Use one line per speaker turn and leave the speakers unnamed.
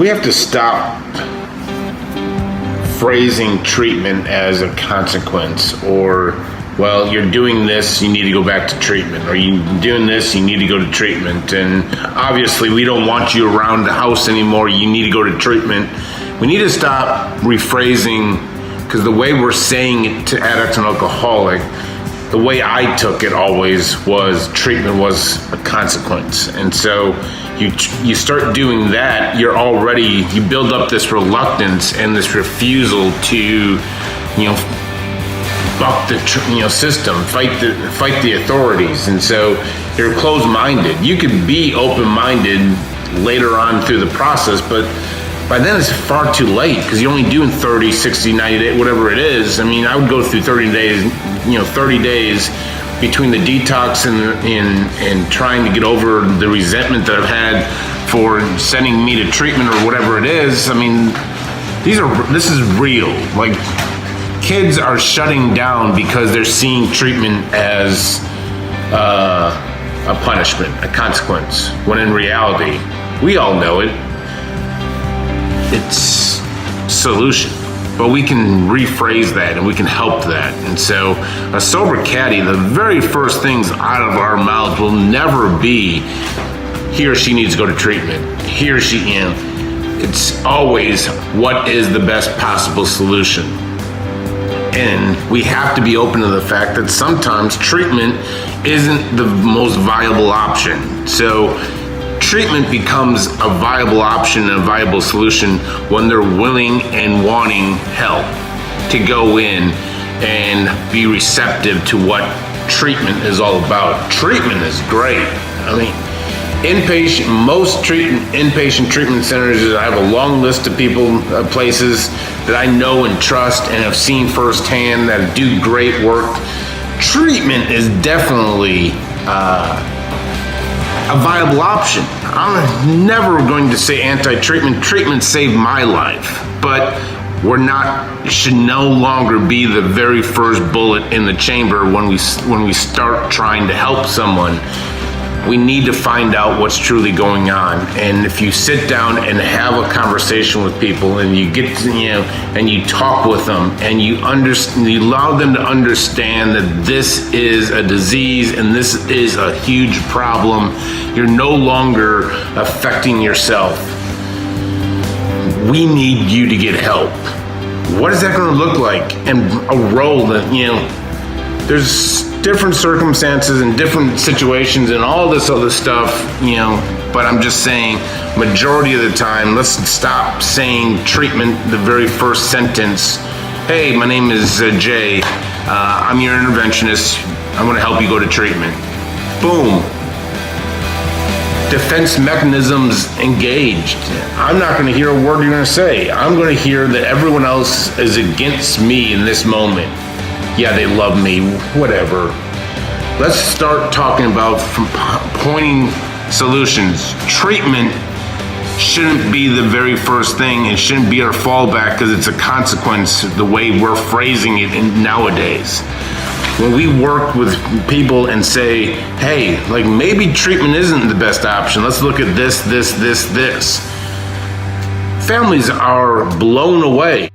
We have to stop phrasing treatment as a consequence, or, well, you're doing this, you need to go back to treatment, or you're doing this, you need to go to treatment, and obviously we don't want you around the house anymore, you need to go to treatment. We need to stop rephrasing, because the way we're saying it to addicts and alcoholic, the way I took it always was treatment was a consequence. And so you start doing that, you build up this reluctance and this refusal to, buck the system, fight the authorities. And so you're closed-minded. You could be open-minded later on through the process, but by then it's far too late, because you're only doing 30, 60, 90 days, whatever it is. I mean, I would go through 30 days between the detox and trying to get over the resentment that I've had for sending me to treatment or whatever it is. I mean, this is real. Like, kids are shutting down because they're seeing treatment as a punishment, a consequence, when in reality, we all know it. It's solution, but we can rephrase that and we can help that. And so a sober caddy, the very first things out of our mouths will never be, he or she needs to go to treatment, he or she it's always, what is the best possible solution? And we have to be open to the fact that sometimes treatment isn't the most viable option. So treatment becomes a viable option and a viable solution when they're willing and wanting help to go in and be receptive to what treatment is all about. Treatment is great. I mean, most inpatient treatment centers, I have a long list of people, places that I know and trust and have seen firsthand that do great work. Treatment is definitely a viable option. I'm never going to say anti-treatment. Treatment saved my life, but it should no longer be the very first bullet in the chamber when we start trying to help someone. We need to find out what's truly going on. And if you sit down and have a conversation with people and you get to, and you talk with them and you allow them to understand that this is a disease and this is a huge problem, you're no longer affecting yourself. We need you to get help. What is that going to look like? And a role that, there's different circumstances and different situations and all this other stuff, but I'm just saying, majority of the time, let's stop saying treatment the very first sentence. Hey, my name is Jay. I'm your interventionist. I'm going to help you go to treatment. Boom. Defense mechanisms engaged. I'm not going to hear a word you're going to say. I'm going to hear that everyone else is against me in this moment. Yeah, they love me, whatever. Let's start talking about pointing solutions. Treatment shouldn't be the very first thing. It shouldn't be our fallback because it's a consequence the way we're phrasing it nowadays. When we work with people and say, hey, like maybe treatment isn't the best option. Let's look at this. Families are blown away.